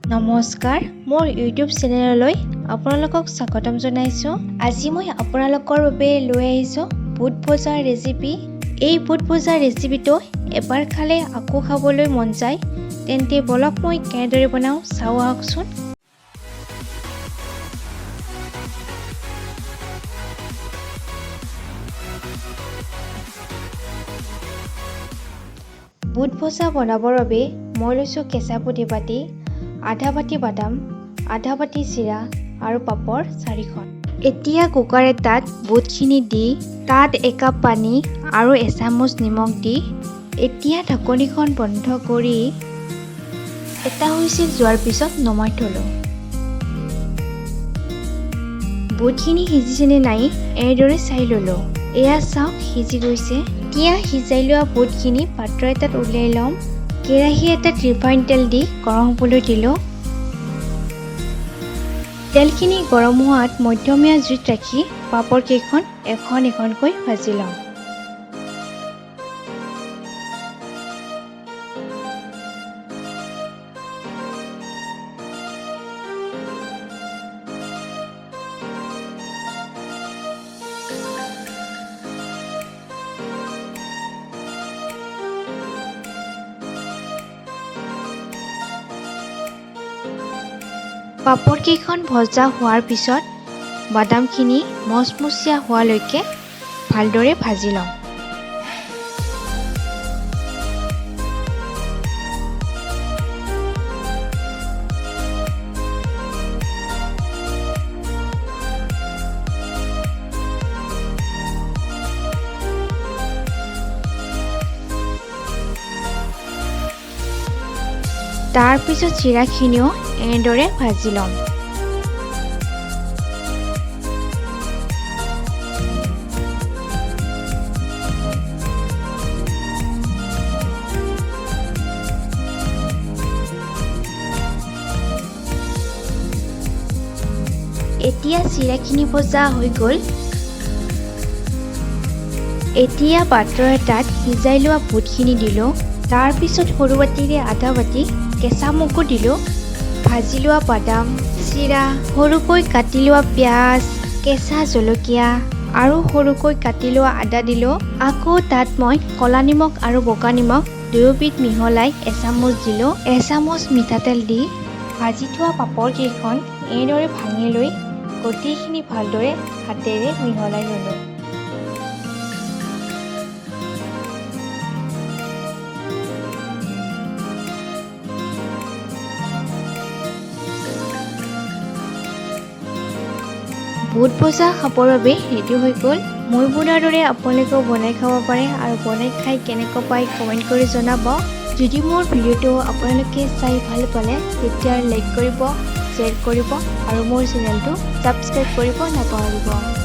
নমস্কাৰ মোৰ ইউটিউব চেনেললৈ আপোনালোকক স্বাগতম জনাইছো। আজি মই আপোনালোকৰ বাবে লৈ আহিছো বুট ভজাৰ ৰেচিপি। এই বুট ভজাৰ ৰেচিপিটো এবাৰ খালে আকৌ খাবলৈ মন যায়। তেন্তে বলক মই কেনেদৰে বনাওঁ চাও আহকচোন। বুট ভজা বনাবৰ বাবে মই লৈছো কেঁচা বুট এবাটি, আধা বাটি বাদাম, আধা বাটি চিৰা আৰু পাপৰ 4খন। এতিয়া কুকাৰ এটাত বুটখিনি দি তাত 1 কাপ পানী আৰু এচামুচ নিমখ দি এতিয়া ঢাকনিখন বন্ধ কৰি এটা হুইছেল যোৱাৰ পিছত নমাই থলোঁ। বুটখিনি সিজিছেনে নাই এইদৰে চাই ল'লোঁ। এয়া চাওক সিজি গৈছে। এতিয়া সিজাই লোৱা বুটখিনি পাত্ৰ এটাত উলিয়াই ল'ম। কেৰাহী এটাত ৰিফাইন তেল দি গৰম হ'বলৈ দিলোঁ। তেলখিনি গৰম হোৱাত মধ্যমীয়া জুইত ৰাখি পাপৰকেইখন এখন এখনকৈ ভাজি ল'ম। পাপৰকেইখন ভজা হোৱাৰ পিছত বাদামখিনি মচমচীয়া হোৱালৈকে ভালদৰে ভাজি ল'ম। তাৰ পিছত চিৰাখিনিও এনেদৰে ভাজি ল'ম। এতিয়া চিৰাখিনি ভজা হৈ গ'ল। এতিয়া পাত্ৰ এটাত সিজাই লোৱা বুটখিনি দিলোঁ। তাৰ পিছত সৰু বাটিৰে আধা বাটি কেঁচা মগু দিলোঁ। ভাজি লোৱা বাদাম, চিৰা, সৰুকৈ কাটি লোৱা পিঁয়াজ, কেঁচা জলকীয়া আৰু সৰুকৈ কাটি লোৱা আদা দিলোঁ। আকৌ তাত মই ক'লা নিমখ আৰু বগা নিমখ দুয়োবিধ মিহলাই এচামুচ দিলোঁ। এচামুচ মিঠাতেল দি ভাজি থোৱা পাপৰকেইখন এনেদৰে ভাঙি লৈ গোটেইখিনি ভালদৰে হাতেৰে মিহলাই ল'লোঁ। বুট ভজা খাবৰ বাবে ৰেডি হৈ গ'ল। মই বনোৱাৰ দৰে আপোনালোকেও বনাই খাব পাৰে আৰু বনাই খাই কেনেকুৱা পায় কমেণ্ট কৰি জনাব। যদি মোৰ ভিডিঅ'টো আপোনালোকে চাই ভাল পালে তেতিয়া লাইক কৰিব, শ্বেয়াৰ কৰিব আৰু মোৰ চেনেলটো ছাবস্ক্ৰাইব কৰিব নাপাহৰিব।